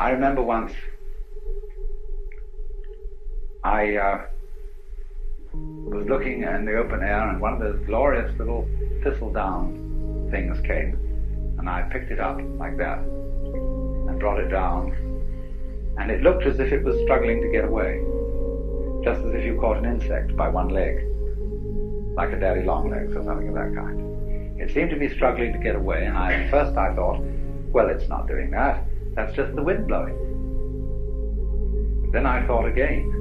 I remember once I was looking in the open air, and one of those glorious little thistledown things came, and I picked it up like that and brought it down, and it looked as if it was struggling to get away, just as if you caught an insect by one leg, like a daddy long legs or something of that kind. It seemed to be struggling to get away, and at first I thought, well, it's not doing that, that's just the wind blowing. Then I thought again,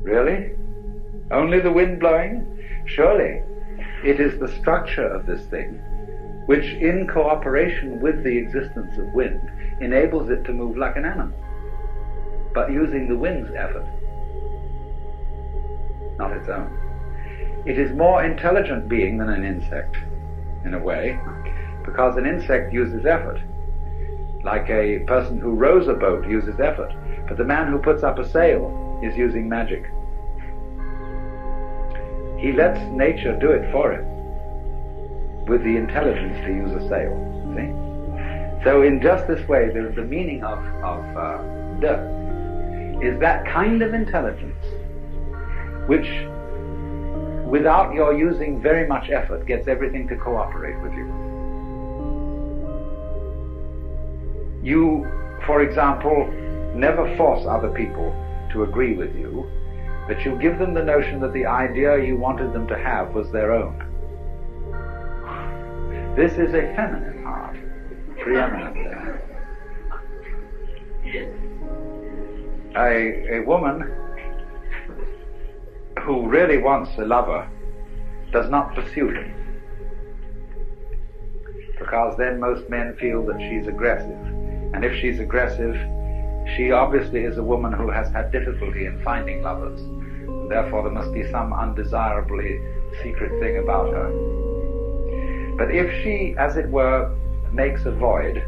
really? Only the wind blowing? Surely it is the structure of this thing which, in cooperation with the existence of wind, enables it to move like an animal, but using the wind's effort, not its own. It is more intelligent being than an insect, in a way, because an insect uses effort. Like a person who rows a boat uses effort, but the man who puts up a sail is using magic. He lets nature do it for him with the intelligence to use a sail. See? So in just this way, the meaning of de is that kind of intelligence which, without your using very much effort, gets everything to cooperate with you. You, for example, never force other people to agree with you, but you give them the notion that the idea you wanted them to have was their own. This is a feminine art, preeminently. A woman who really wants a lover does not pursue him, because then most men feel that she's aggressive. And if she's aggressive, she obviously is a woman who has had difficulty in finding lovers, and therefore there must be some undesirably secret thing about her. But if she, as it were, makes a void,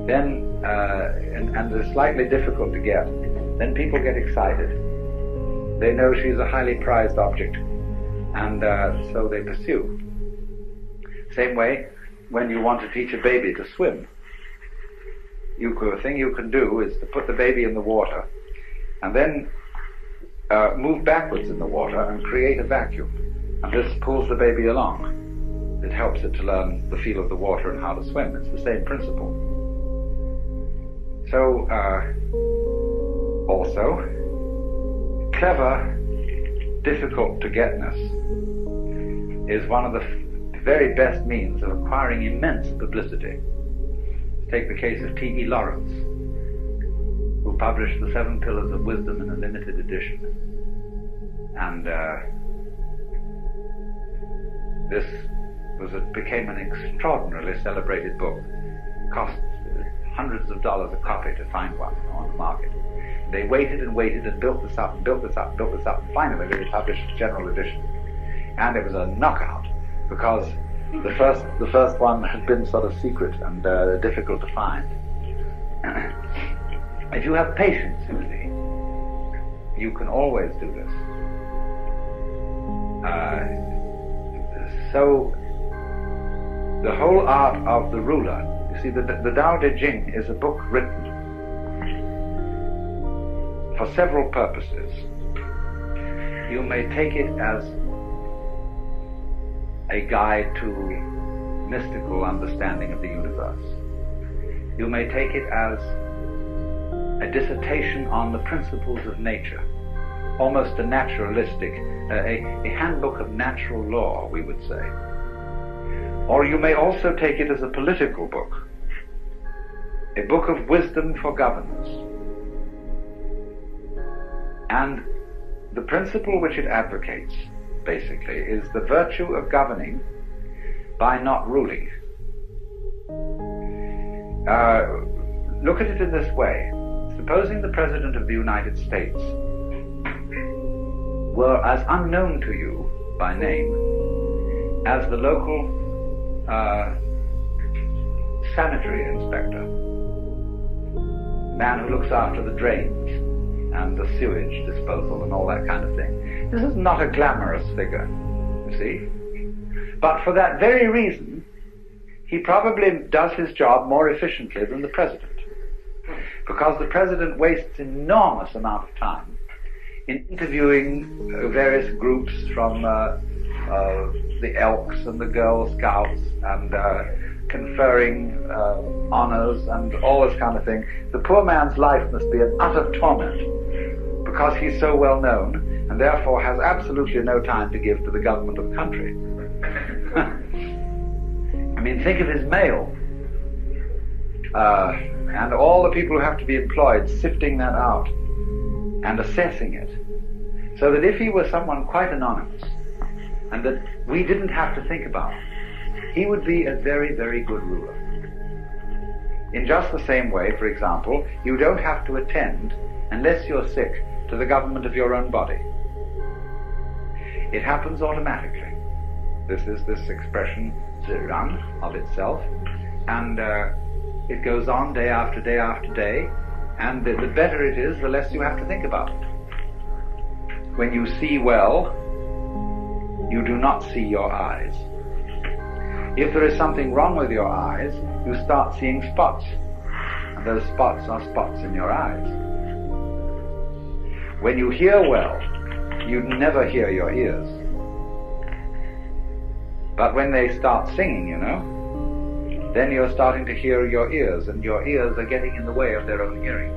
then and is slightly difficult to get, then people get excited. They know she's a highly prized object, and so they pursue. Same way, when you want to teach a baby to swim, the thing you can do is to put the baby in the water and then move backwards in the water and create a vacuum. And this pulls the baby along. It helps it to learn the feel of the water and how to swim. It's the same principle. So, also, clever, difficult to getness is one of the very best means of acquiring immense publicity. Take the case of T.E. Lawrence, who published The 7 Pillars of Wisdom in a limited edition. And this became an extraordinarily celebrated book. It cost hundreds of dollars a copy to find one on the market. They waited and waited and built this up and built this up and built this up, and finally they published a general edition. And it was a knockout, because the first one had been sort of secret and difficult to find. If you have patience, you see, you can always do this. So the whole art of the ruler, you see, the Tao Te Ching is a book written for several purposes. You may take it as a guide to mystical understanding of the universe. You may take it as a dissertation on the principles of nature, almost a naturalistic, a handbook of natural law, we would say. Or you may also take it as a political book, a book of wisdom for governance. And the principle which it advocates, basically, is the virtue of governing by not ruling. Look at it in this way. Supposing the President of the United States were as unknown to you by name as the local sanitary inspector, man who looks after the drains and the sewage disposal and all that kind of thing. This is not a glamorous figure, you see. But for that very reason, he probably does his job more efficiently than the president. because the president wastes enormous amount of time in interviewing various groups from the Elks and the Girl Scouts and conferring honors and all this kind of thing. The poor man's life must be an utter torment because he's so well known and therefore has absolutely no time to give to the government of the country. I mean, think of his mail and all the people who have to be employed sifting that out and assessing it, so that if he were someone quite anonymous and that we didn't have to think about, he would be a very, very good ruler. In just the same way, for example, you don't have to attend, unless you're sick, to the government of your own body. It happens automatically. This is this expression, Zirang, of itself, and it goes on day after day after day, and the better it is, the less you have to think about it. When you see well, you do not see your eyes. If there is something wrong with your eyes, you start seeing spots, and those spots are spots in your eyes. When you hear well, you never hear your ears. But when they start singing, you know, then you're starting to hear your ears, and your ears are getting in the way of their own hearing.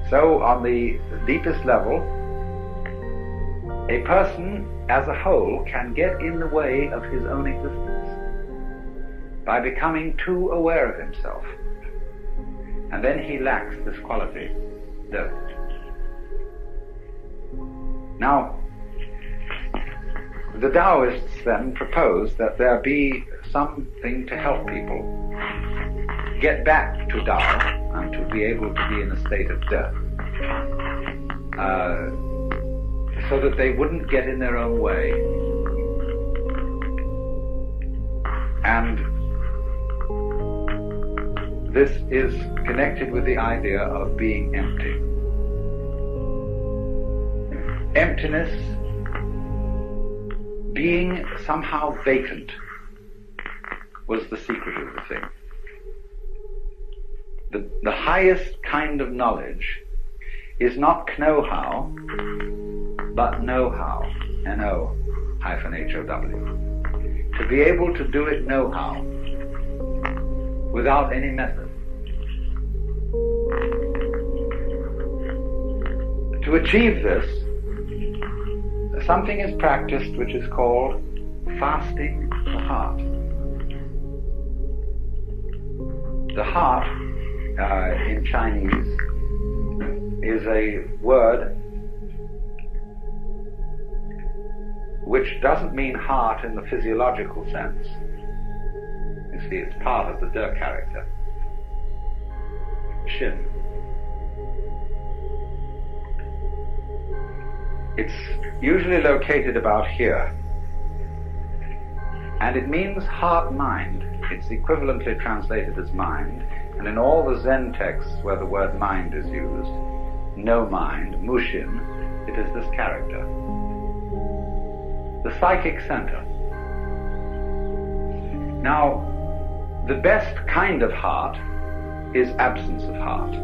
So on the deepest level, a person as a whole can get in the way of his own existence by becoming too aware of himself. And then he lacks this quality, the. Now, the Taoists then propose that there be something to help people get back to Tao and to be able to be in a state of death, so that they wouldn't get in their own way. And this is connected with the idea of being empty. Emptiness, being somehow vacant, was the secret of the thing. The highest kind of knowledge is not know-how, but know-how, N-O-H-O-W. To be able to do it know-how, without any method. To achieve this, something is practiced which is called fasting the heart. The heart, in Chinese, is a word which doesn't mean heart in the physiological sense. You see, it's part of the De character. Shin. It's usually located about here, and it means heart-mind. It's equivalently translated as mind, and in all the Zen texts where the word mind is used, no mind, mushin, it is this character. The psychic center. Now, the best kind of heart is absence of heart.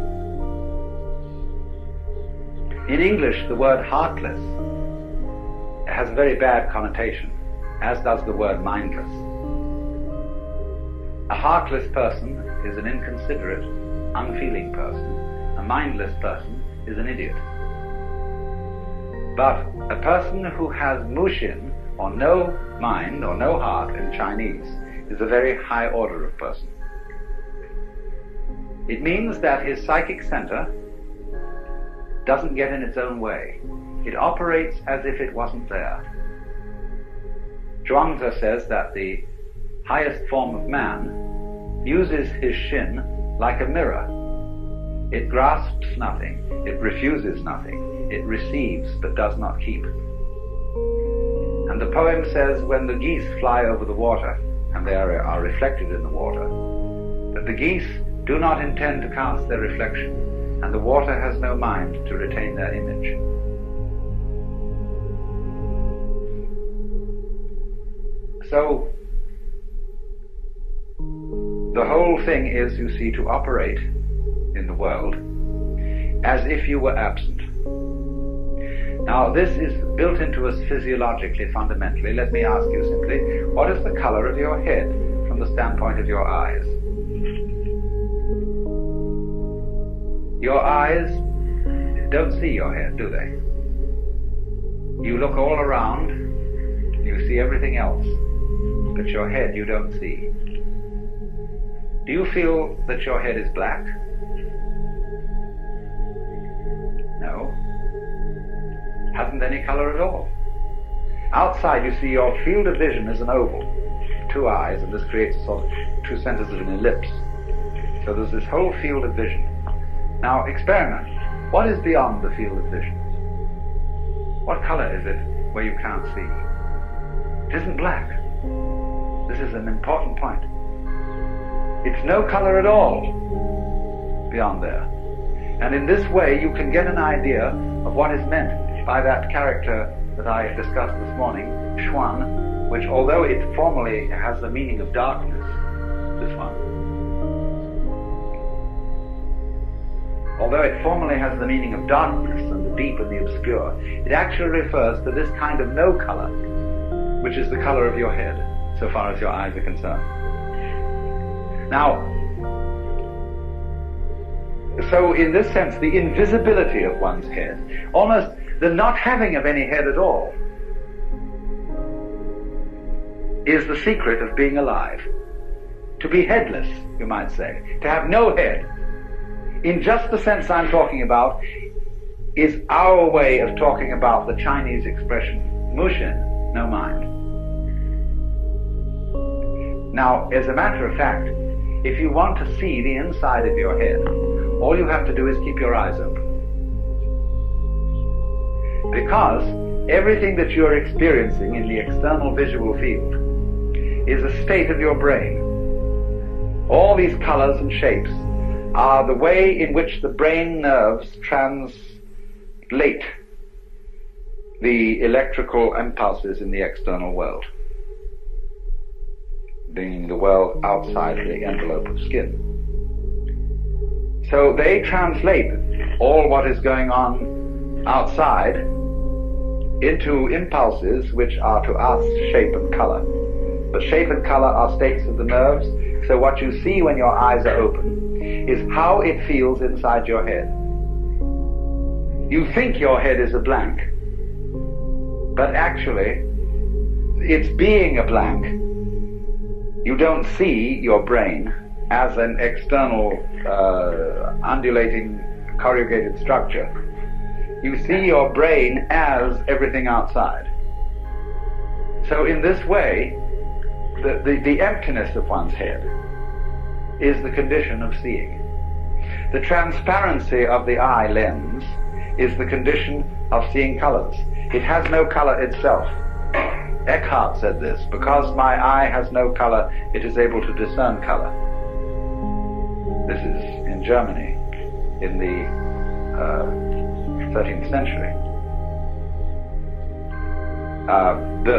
In English, the word heartless has a very bad connotation, as does the word mindless. A heartless person is an inconsiderate, unfeeling person. A mindless person is an idiot. But a person who has mushin, or no mind, or no heart in Chinese, is a very high order of person. It means that his psychic center doesn't get in its own way. It operates as if it wasn't there. Zhuangzi says that the highest form of man uses his shin like a mirror. It grasps nothing, it refuses nothing, it receives but does not keep. And the poem says, when the geese fly over the water, and they are reflected in the water, that the geese do not intend to cast their reflection, and the water has no mind to retain their image. So, the whole thing is, you see, to operate world as if you were absent. Now, this is built into us physiologically, fundamentally. Let me ask you simply, what is the color of your head from the standpoint of your eyes? Your eyes don't see your head, do they? You look all around, you see everything else, but your head you don't see. Do you feel that your head is black? No. Hasn't any color at all. Outside you see your field of vision is an oval, two eyes, and this creates a sort of two centers of an ellipse. So there's this whole field of vision. Now experiment. What is beyond the field of vision? What color is it where you can't see? It isn't black. This is an important point. It's no color at all beyond there. And in this way you can get an idea of what is meant by that character that I discussed this morning, Xuan, which although it formally has the meaning of darkness, this one, although it formally has the meaning of darkness and the deep and the obscure, it actually refers to this kind of no color, which is the color of your head, so far as your eyes are concerned. Now, so in this sense, the invisibility of one's head, almost the not having of any head at all, is the secret of being alive. To be headless, you might say, to have no head, in just the sense I'm talking about, is our way of talking about the Chinese expression, mushin, no mind. Now, as a matter of fact, if you want to see the inside of your head, all you have to do is keep your eyes open. Because everything that you're experiencing in the external visual field is a state of your brain. All these colors and shapes are the way in which the brain nerves translate the electrical impulses in the external world, being the world outside the envelope of skin. So they translate all what is going on outside into impulses which are to us shape and color. But shape and color are states of the nerves, so what you see when your eyes are open is how it feels inside your head. You think your head is a blank, but actually it's being a blank. You don't see your brain as an external undulating corrugated structure. You see your brain as everything outside. So in this way, the emptiness of one's head is the condition of seeing. The transparency of the eye lens is the condition of seeing colors. It has no color itself. Eckhart said this, because my eye has no color, it is able to discern color. This is in Germany in the 13th century.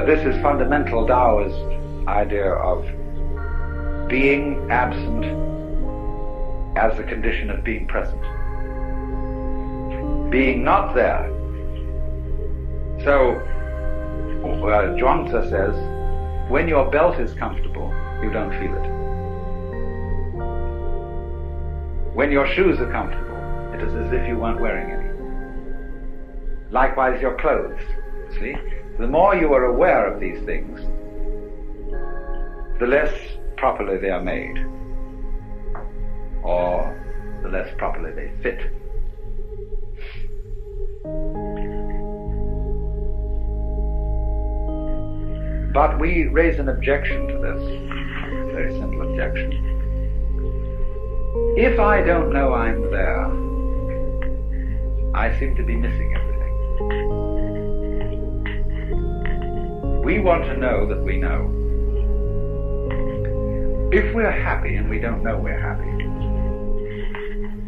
This is fundamental Taoist idea of being absent as the condition of being present. Being not there. So, Zhuangzi says, when your belt is comfortable, you don't feel it. When your shoes are comfortable, it is as if you weren't wearing any. Likewise, your clothes. See? The more you are aware of these things, the less properly they are made, or the less properly they fit. But we raise an objection to this, a very simple objection. If I don't know I'm there, I seem to be missing everything. We want to know that we know. If we're happy and we don't know we're happy,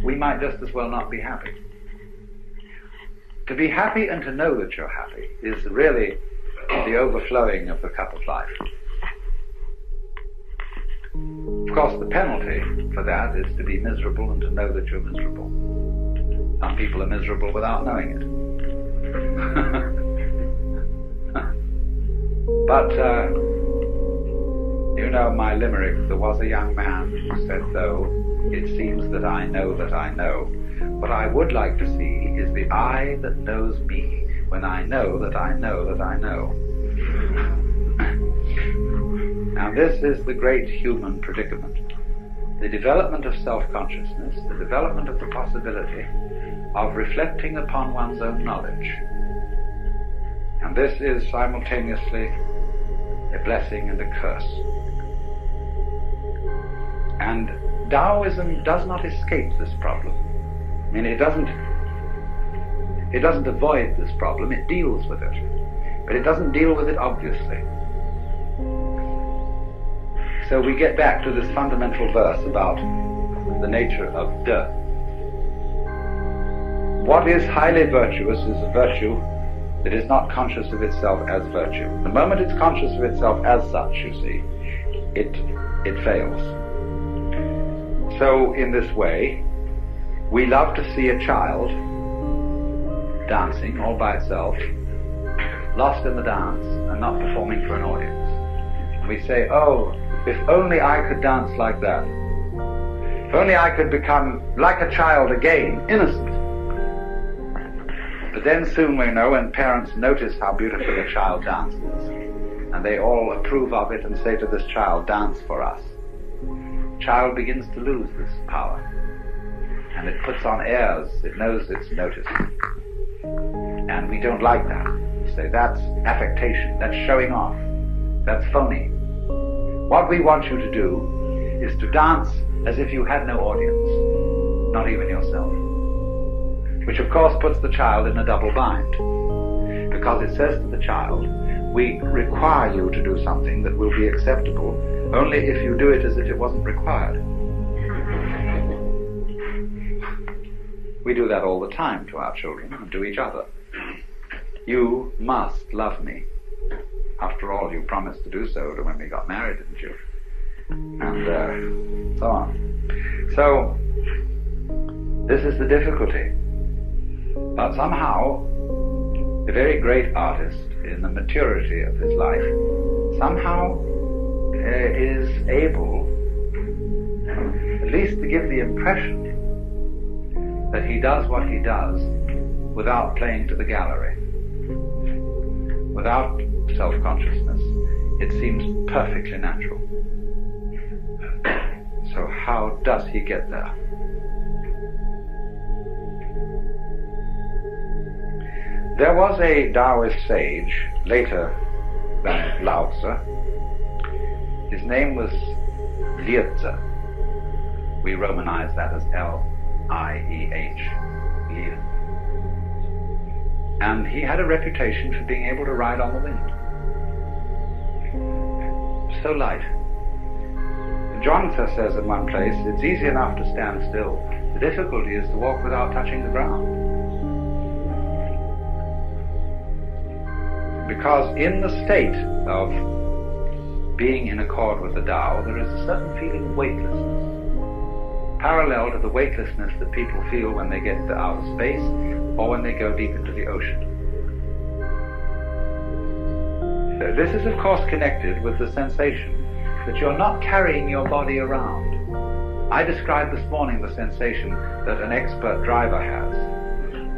we might just as well not be happy. To be happy and to know that you're happy is really the overflowing of the cup of life. Of course, the penalty for that is to be miserable and to know that you're miserable. Some people are miserable without knowing it. But, you know my limerick, there was a young man who said, though it seems that I know, what I would like to see is the I that knows me when I know that I know that I know. Now this is the great human predicament. The development of self-consciousness, the development of the possibility of reflecting upon one's own knowledge. And this is simultaneously a blessing and a curse. And Taoism does not escape this problem. I mean, it doesn't avoid this problem, it deals with it. But it doesn't deal with it obviously. So we get back to this fundamental verse about the nature of De. What is highly virtuous is a virtue that is not conscious of itself as virtue. The moment it's conscious of itself as such, you see, it fails. So in this way, we love to see a child dancing all by itself, lost in the dance and not performing for an audience. And we say, oh, if only I could dance like that. If only I could become like a child again, innocent. But then soon we know when parents notice how beautifully a child dances, and they all approve of it and say to this child, dance for us. The child begins to lose this power. And it puts on airs, it knows it's noticed. And we don't like that. We say, that's affectation, that's showing off, that's phony. What we want you to do is to dance as if you had no audience, not even yourself. Which of course puts the child in a double bind. Because it says to the child, we require you to do something that will be acceptable only if you do it as if it wasn't required. We do that all the time to our children and to each other. You must love me. After all, you promised to do so when we got married, didn't you? And so on. So, this is the difficulty. But somehow, the very great artist, in the maturity of his life, somehow is able, at least to give the impression that he does what he does without playing to the gallery. Without self-consciousness, it seems perfectly natural. So how does he get there? There was a Taoist sage, later than Lao Tzu. His name was Liezi. We romanize that as L-I-E-H. Liezi. And he had a reputation for being able to ride on the wind. So light. Zhuangzi says in one place, it's easy enough to stand still. The difficulty is to walk without touching the ground. Because in the state of being in accord with the Tao, there is a certain feeling of weightlessness, parallel to the weightlessness that people feel when they get into outer space or when they go deep into the ocean. So this is of course connected with the sensation that you're not carrying your body around. I described this morning the sensation that an expert driver has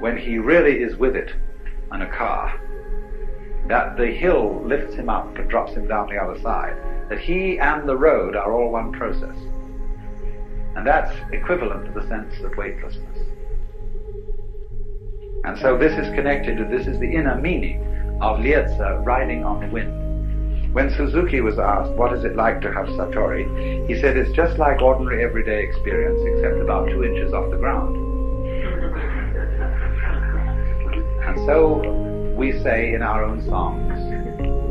when he really is with it in a car, that the hill lifts him up and drops him down the other side, that he and the road are all one process. And that's equivalent to the sense of weightlessness. And so this is connected to, this is the inner meaning of Liezi riding on the wind. When Suzuki was asked, what is it like to have Satori? He said, it's just like ordinary everyday experience, except about 2 inches off the ground. And so we say in our own songs,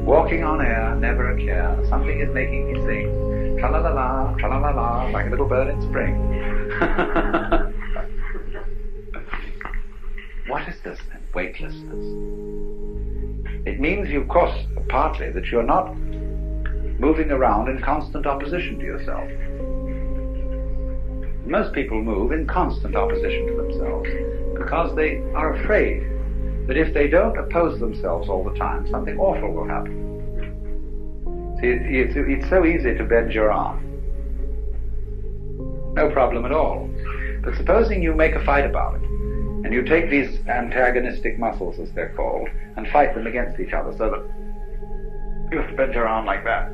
walking on air, never a care, something is making me sing, tra-la-la-la, tra-la-la-la, like a little bird in spring. What is this then? Weightlessness. It means, of course, partly that you're not moving around in constant opposition to yourself. Most people move in constant opposition to themselves because they are afraid that if they don't oppose themselves all the time, something awful will happen. See, it's so easy to bend your arm. No problem at all. But supposing you make a fight about it, and you take these antagonistic muscles, as they're called, and fight them against each other, so that you have to bend your arm like that.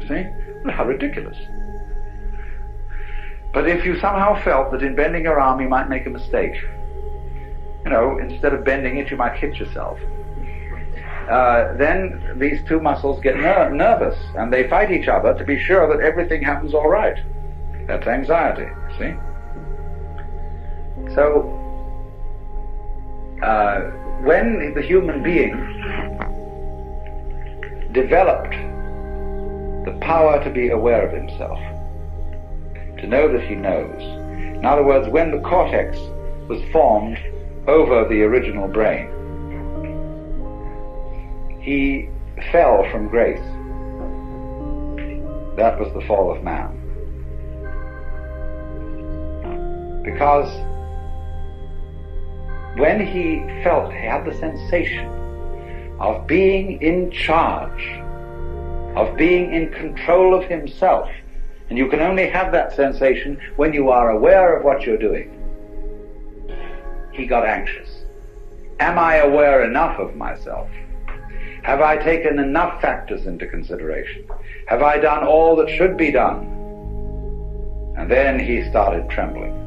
See? Well, how ridiculous. But if you somehow felt that in bending your arm you might make a mistake, instead of bending it you might hit yourself, then these two muscles get nervous, and they fight each other to be sure that everything happens all right. That's anxiety, see? So, when the human being developed the power to be aware of himself, to know that he knows, in other words, when the cortex was formed over the original brain, he fell from grace. That was the fall of man. Because when he felt, he had the sensation of being in charge, of being in control of himself, and you can only have that sensation when you are aware of what you're doing, he got anxious. Am I aware enough of myself? Have I taken enough factors into consideration? Have I done all that should be done? And then he started trembling.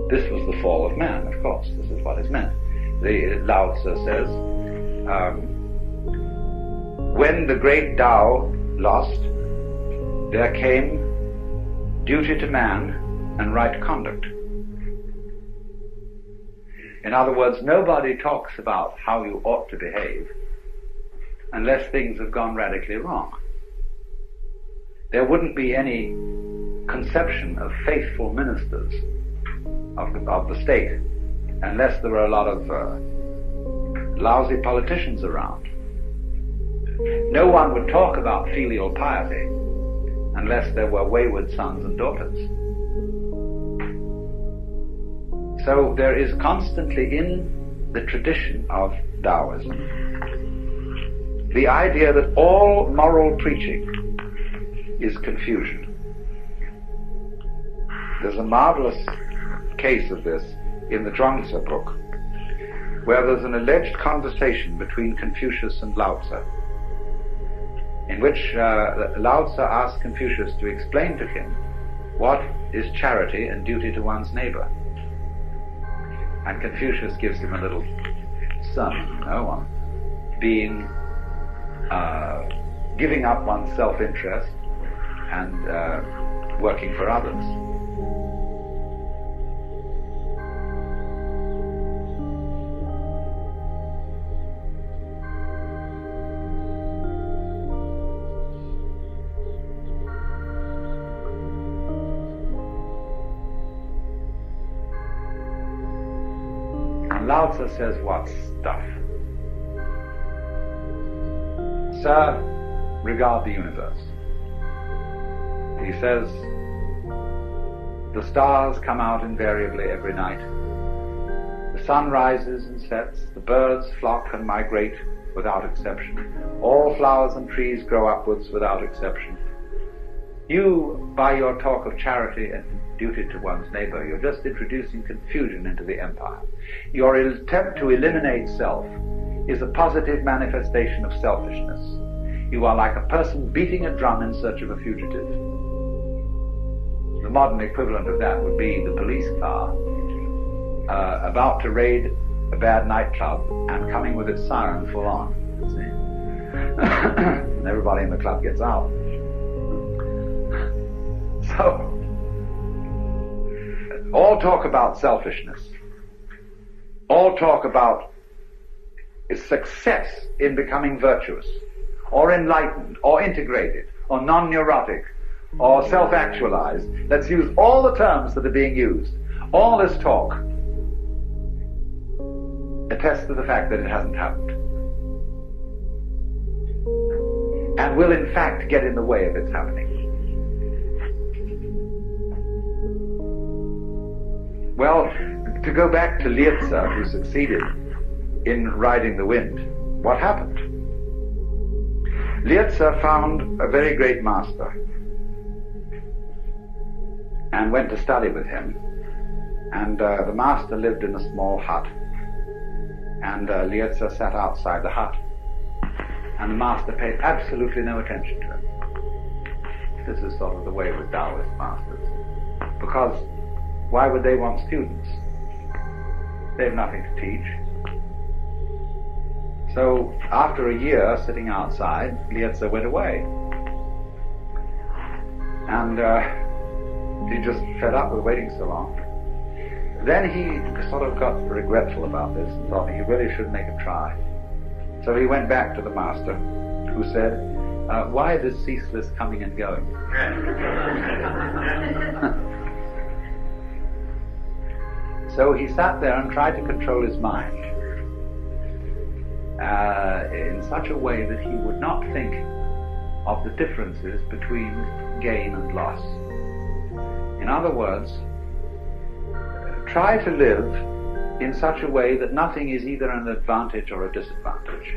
This was the fall of man, of course. This is what is meant. Lao Tzu says, when the great Tao lost, there came duty to man and right conduct. In other words, nobody talks about how you ought to behave unless things have gone radically wrong. There wouldn't be any conception of faithful ministers of the state unless there were a lot of lousy politicians around. No one would talk about filial piety unless there were wayward sons and daughters. So there is constantly in the tradition of Taoism the idea that all moral preaching is confusion. There's a marvelous case of this in the Zhuangzi book, where there's an alleged conversation between Confucius and Lao Tzu, in which Lao Tzu asks Confucius to explain to him what is charity and duty to one's neighbor. And Confucius gives him a little sermon, on being, giving up one's self-interest and working for others. Lao Tzu says, what stuff? Sir, regard the universe. He says, the stars come out invariably every night. The sun rises and sets. The birds flock and migrate without exception. All flowers and trees grow upwards without exception. You, by your talk of charity and duty to one's neighbor, you're just introducing confusion into the empire. Your attempt to eliminate self is a positive manifestation of selfishness. You are like a person beating a drum in search of a fugitive. The modern equivalent of that would be the police car about to raid a bad nightclub and coming with its siren full on. See? And everybody in the club gets out. So, all talk about selfishness, all talk about success in becoming virtuous, or enlightened, or integrated, or non-neurotic, or self-actualized. Let's use all the terms that are being used. All this talk attests to the fact that it hasn't happened. and will in fact get in the way of its happening. Well, to go back to Lietze, who succeeded in riding the wind, what happened? Lietze found a very great master and went to study with him. And the master lived in a small hut, and Lietze sat outside the hut, and the master paid absolutely no attention to him. This is sort of the way with Taoist masters, because why would they want students? They have nothing to teach. So after a year sitting outside, Lietze went away, and he just fed up with waiting so long. Then he sort of got regretful about this and thought he really should make a try. So he went back to the master, who said, why this ceaseless coming and going? So he sat there and tried to control his mind in such a way that he would not think of the differences between gain and loss. In other words, try to live in such a way that nothing is either an advantage or a disadvantage.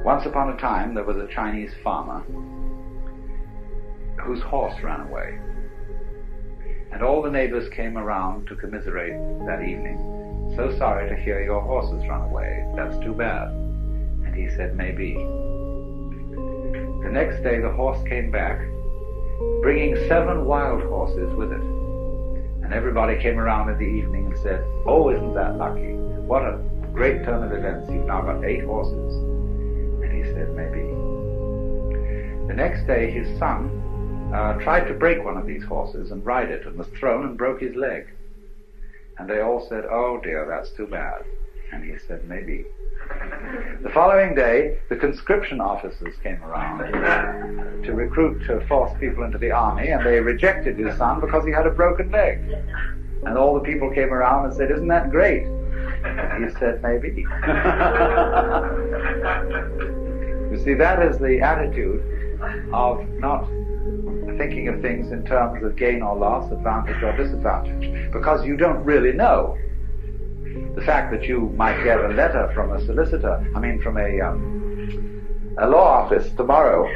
Once upon a time, there was a Chinese farmer whose horse ran away. And all the neighbors came around to commiserate that evening. So sorry to hear your horse has run away. That's too bad. And he said, maybe. The next day, the horse came back, bringing 7 wild horses with it. And everybody came around in the evening and said, oh, isn't that lucky? What a great turn of events. You've now got 8 horses. And he said, maybe. The next day, his son tried to break one of these horses and ride it, and was thrown and broke his leg. And they all said, oh dear, that's too bad. And he said, maybe. The following day, the conscription officers came around to recruit, to force people into the army, and they rejected his son because he had a broken leg. And all the people came around and said, isn't that great? And he said, maybe. You see, that is the attitude of not thinking of things in terms of gain or loss, advantage or disadvantage, because you don't really know. The fact that you might get a letter from a solicitor, from a law office tomorrow,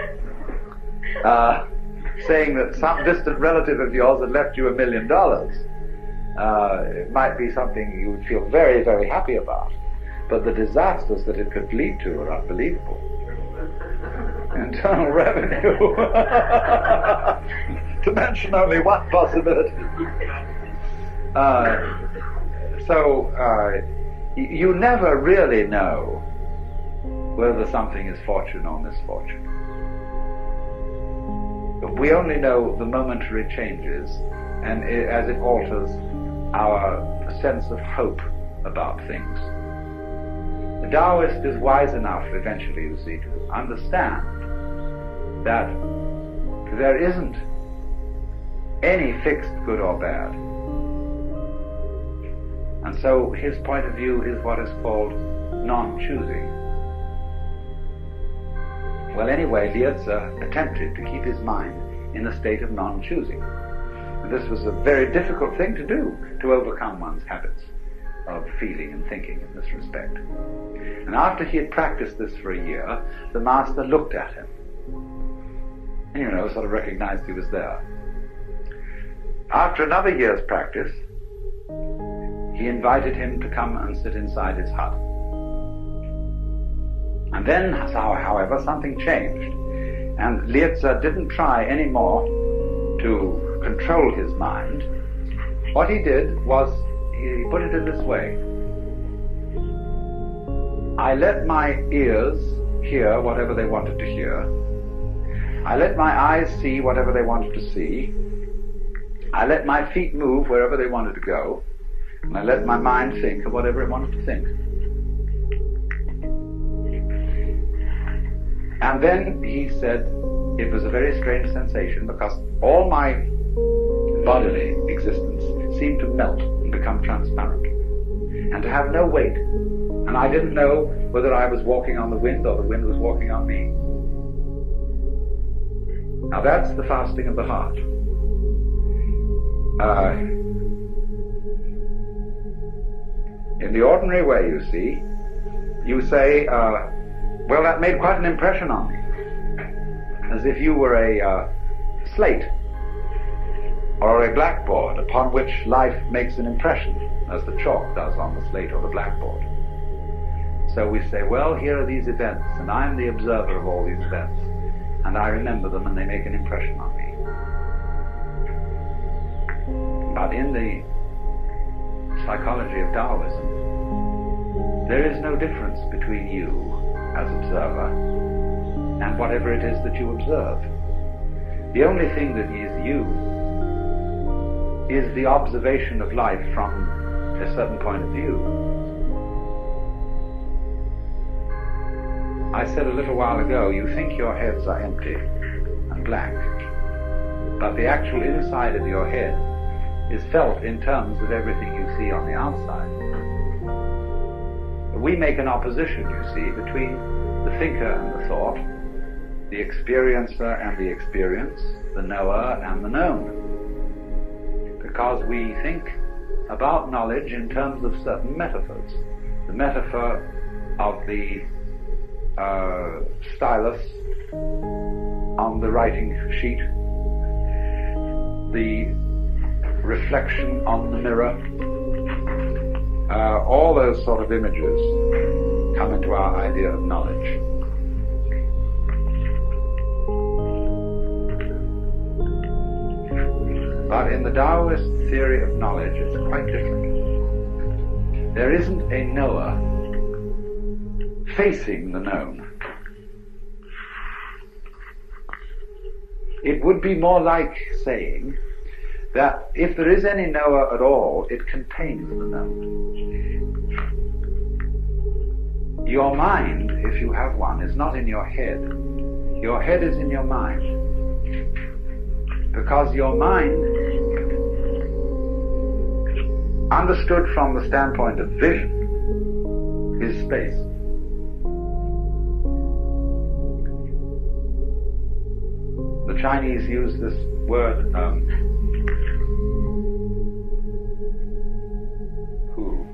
saying that some distant relative of yours had left you $1 million, it might be something you would feel very, very happy about. But the disasters that it could lead to are unbelievable. Internal revenue, to mention only one possibility. You never really know whether something is fortune or misfortune. We only know the momentary changes, and as it alters our sense of hope about things. The Taoist is wise enough eventually, you see, to understand that there isn't any fixed good or bad. And so his point of view is what is called non-choosing. Well, anyway, Lietze attempted to keep his mind in a state of non-choosing. And this was a very difficult thing to do, to overcome one's habits of feeling and thinking in this respect. And after he had practiced this for a year, the master looked at him and, sort of recognized he was there. After another year's practice, he invited him to come and sit inside his hut. And then, however, something changed, and Lietze didn't try anymore to control his mind. What he did was, he put it in this way: I let my ears hear whatever they wanted to hear. I let my eyes see whatever they wanted to see. I let my feet move wherever they wanted to go. And I let my mind think of whatever it wanted to think. And then he said it was a very strange sensation, because all my bodily existence seemed to melt and become transparent and to have no weight. And I didn't know whether I was walking on the wind or the wind was walking on me. Now that's the fasting of the heart. In the ordinary way, you see, you say, well, that made quite an impression on me. As if you were a slate or a blackboard upon which life makes an impression, as the chalk does on the slate or the blackboard. So we say, well, here are these events, and I'm the observer of all these events, and I remember them and they make an impression on me. But in the psychology of Taoism, there is no difference between you as observer and whatever it is that you observe. The only thing that is you is the observation of life from a certain point of view. I said a little while ago, you think your heads are empty and blank, but the actual inside of your head is felt in terms of everything you see on the outside. We make an opposition, you see, between the thinker and the thought, the experiencer and the experience, the knower and the known. Because we think about knowledge in terms of certain metaphors. The metaphor of the stylus on the writing sheet, the reflection on the mirror, all those sort of images come into our idea of knowledge. But in the Taoist theory of knowledge, it's quite different. There isn't a knower facing the known. It would be more like saying that if there is any knower at all, it contains the known. Your mind, if you have one, is not in your head. Your head is in your mind. Because your mind, understood from the standpoint of vision, is space. The Chinese use this word hu.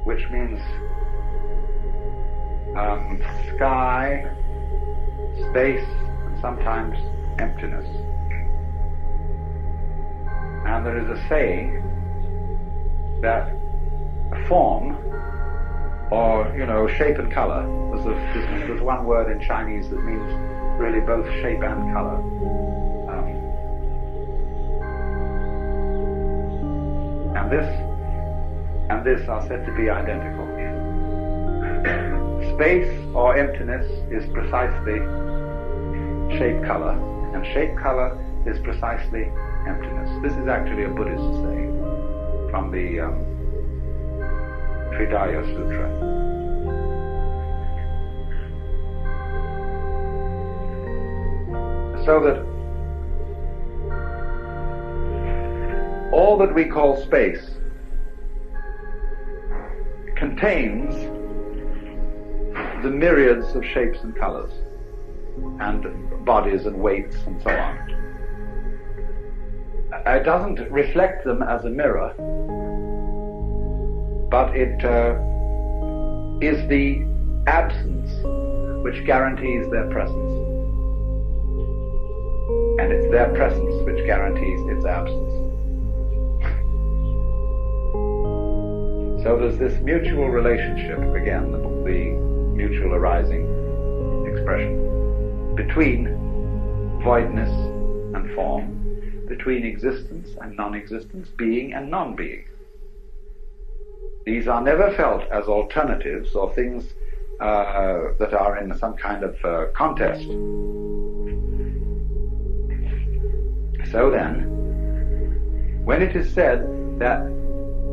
Which means sky, space, and sometimes emptiness. And there is a saying that form, or shape and color. There's one word in Chinese that means really both shape and color. And this are said to be identical. Space or emptiness is precisely shape color, and shape color is precisely emptiness. This is actually a Buddhist saying from the Tridaya Sutra. So that all that we call space contains the myriads of shapes and colors and bodies and weights and so on. It doesn't reflect them as a mirror, but it is the absence which guarantees their presence. And it's their presence which guarantees its absence. So there's this mutual relationship, again, the mutual arising expression, between voidness and form, between existence and non-existence, being and non-being. These are never felt as alternatives or things that are in some kind of contest. So then, when it is said that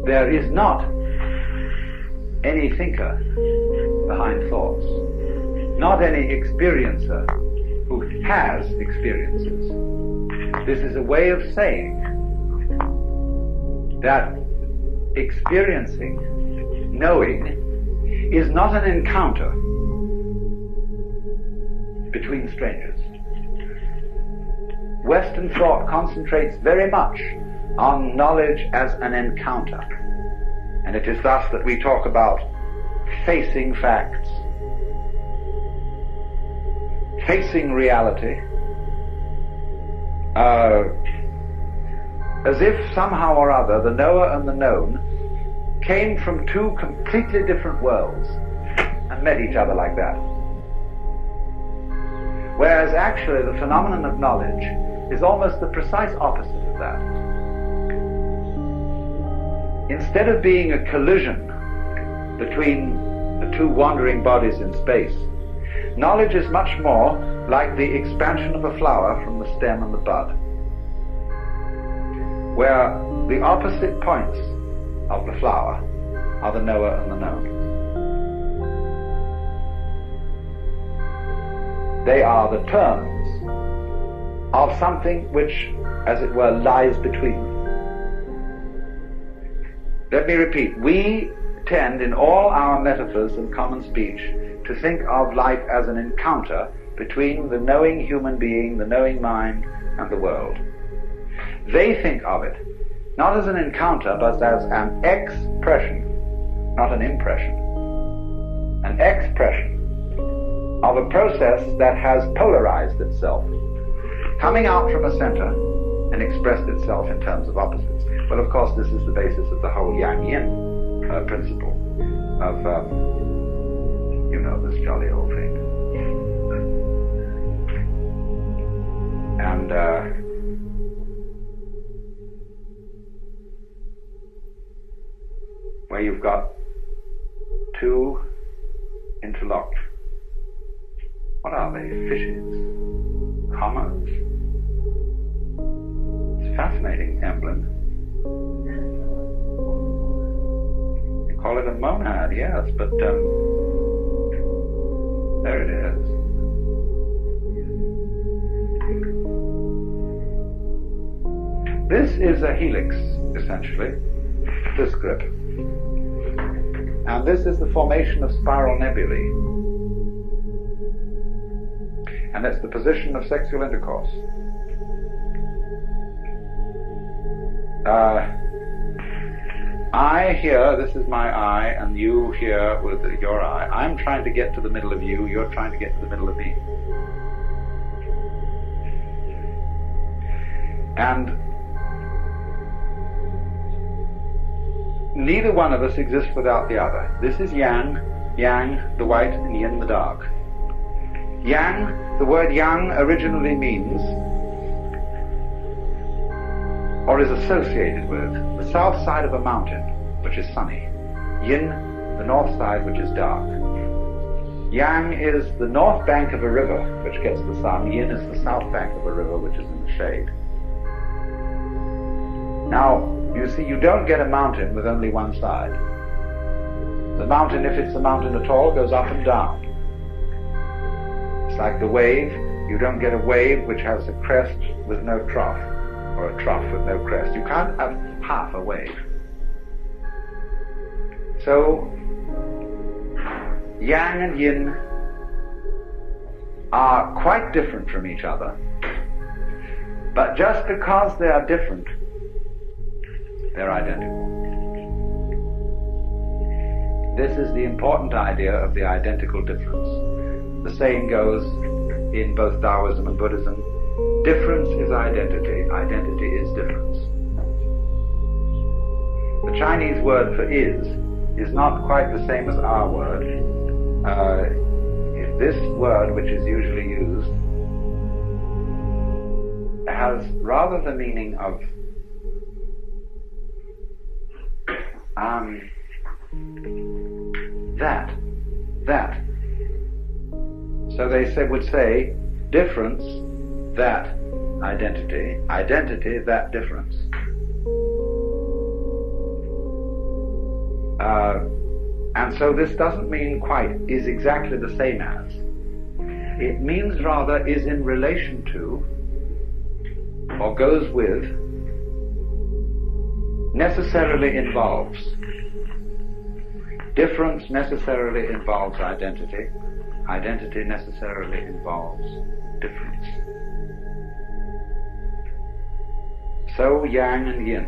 there is not any thinker behind thoughts, not any experiencer who has experiences, This is a way of saying that experiencing, knowing, is not an encounter between strangers. Western thought concentrates very much on knowledge as an encounter, and it is thus that we talk about facing facts, facing reality, as if somehow or other the knower and the known came from two completely different worlds and met each other like that. Whereas actually the phenomenon of knowledge is almost the precise opposite of that. Instead of being a collision between the two wandering bodies in space, knowledge is much more like the expansion of a flower from the stem and the bud, where the opposite points of the flower are the knower and the known. They are the terms of something which, as it were, lies between them. Let me repeat, we tend in all our metaphors and common speech to think of life as an encounter between the knowing human being, the knowing mind, and the world. They think of it not as an encounter, but as an expression, not an impression, an expression of a process that has polarized itself, coming out from a center and expressed itself in terms of opposites. Well, of course, this is the basis of the whole yang-yin principle of, you know, this jolly old thing. And where you've got two interlocked, what are they, fishes, commas? It's a fascinating emblem. You call it a monad, yes, but there it is. This is a helix, essentially, this grip. And this is the formation of spiral nebulae. And it's the position of sexual intercourse. I here, this is my eye, and you here with your eye. I'm trying to get to the middle of you, you're trying to get to the middle of me. And neither one of us exists without the other. This is yang, the white, and yin, the dark. Yang, the word yang originally means, or is associated with, the south side of a mountain, which is sunny. Yin, the north side, which is dark. Yang is the north bank of a river, which gets the sun. Yin is the south bank of a river, which is in the shade. Now, you see, you don't get a mountain with only one side. The mountain, if it's a mountain at all, goes up and down. It's like the wave. You don't get a wave which has a crest with no trough, or a trough with no crest. You can't have half a wave. So, yang and yin are quite different from each other, but just because they are different, they're identical. This is the important idea of the identical difference. The saying goes in both Taoism and Buddhism, difference is identity, identity is difference. The Chinese word for is not quite the same as our word. This word, which is usually used, has rather the meaning of that. So they would say, difference, that identity, identity, that difference. And so this doesn't mean quite is exactly the same as. It means rather is in relation to, or goes with, necessarily involves. Difference necessarily involves identity. Identity necessarily involves difference. So yang and yin.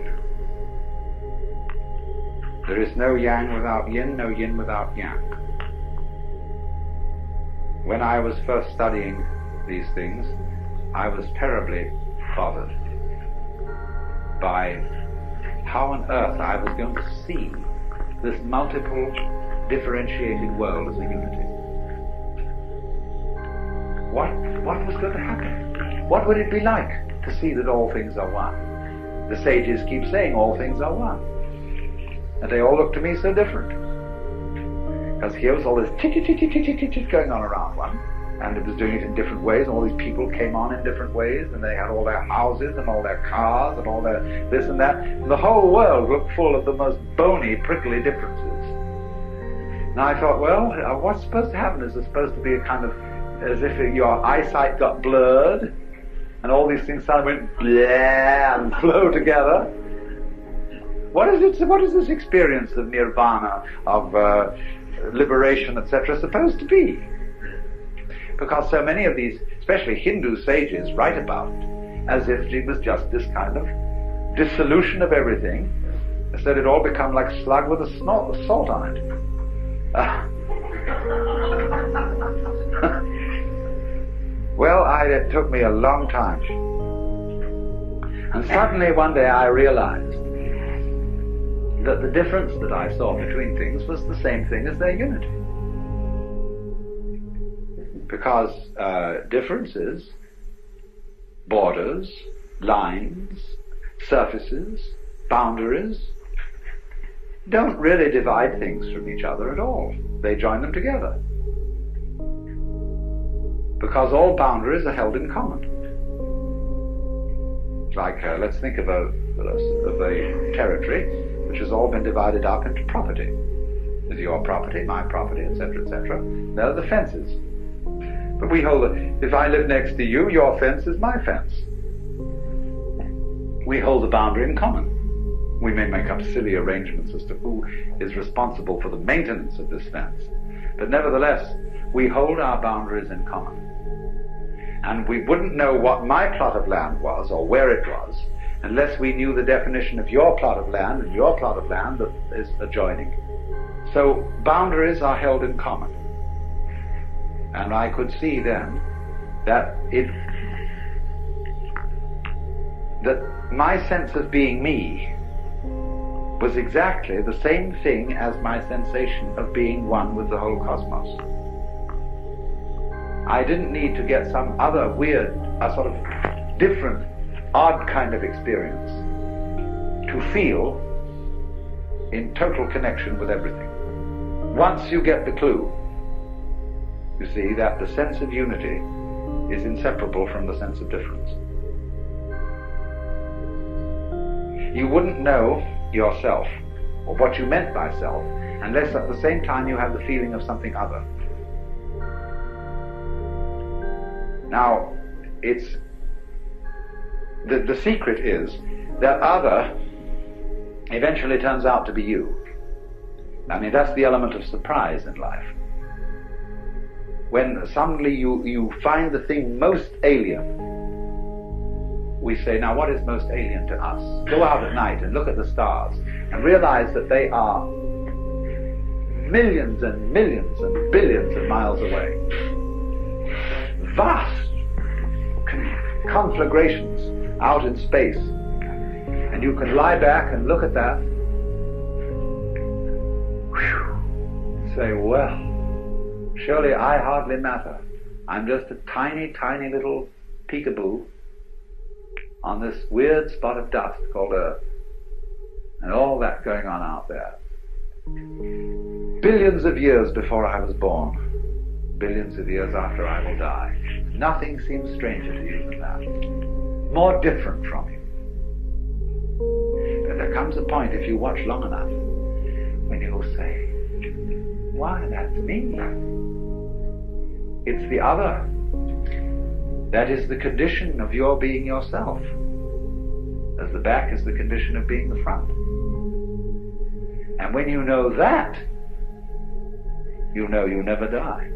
There is no yang without yin, no yin without yang. When I was first studying these things, I was terribly bothered by how on earth I was going to see this multiple differentiated world as a unity. What was going to happen? What would it be like to see that all things are one? The sages keep saying all things are one. And they all look to me so different. Because here was all this chit going on around one, and it was doing it in different ways, and all these people came on in different ways, and they had all their houses and all their cars and all their this and that. And the whole world looked full of the most bony, prickly differences. And I thought, well, what's supposed to happen? Is there supposed to be a kind of, as if your eyesight got blurred, and all these things suddenly went blah and flow together? What is this experience of nirvana, of liberation, etc., supposed to be? Because so many of these, especially Hindu sages, write about it as if it was just this kind of dissolution of everything, so that it all become like slug with a salt on it. Well, it took me a long time. And suddenly one day I realized that the difference that I saw between things was the same thing as their unity. Because differences, borders, lines, surfaces, boundaries, don't really divide things from each other at all. They join them together. Because all boundaries are held in common. Like, let's think of a territory which has all been divided up into property. There's your property, my property, etc., etc. There are the fences. But we hold it. If I live next to you, your fence is my fence. We hold the boundary in common. We may make up silly arrangements as to who is responsible for the maintenance of this fence. But nevertheless, we hold our boundaries in common. And we wouldn't know what my plot of land was or where it was unless we knew the definition of your plot of land and your plot of land that is adjoining. So boundaries are held in common. And I could see then that my sense of being me was exactly the same thing as my sensation of being one with the whole cosmos. I didn't need to get some other weird, sort of different, odd kind of experience to feel in total connection with everything. Once you get the clue, you see that the sense of unity is inseparable from the sense of difference. You wouldn't know yourself or what you meant by self unless at the same time you have the feeling of something other. Now, it's the secret is that other eventually turns out to be you. I mean, that's the element of surprise in life. When suddenly you find the thing most alien, we say, now what is most alien to us? Go out at night and look at the stars and realize that they are millions and millions and billions of miles away. Vast conflagrations out in space. And you can lie back and look at that, say, well, surely I hardly matter. I'm just a tiny, tiny little peekaboo on this weird spot of dust called Earth. And all that going on out there. Billions of years before I was born, billions of years after I will die, nothing seems stranger to you than that. More different from you. But there comes a point, if you watch long enough, when you'll say, why, that's me. It's the other. That is the condition of your being yourself. as the back is the condition of being the front. And when you know that, you know you never die.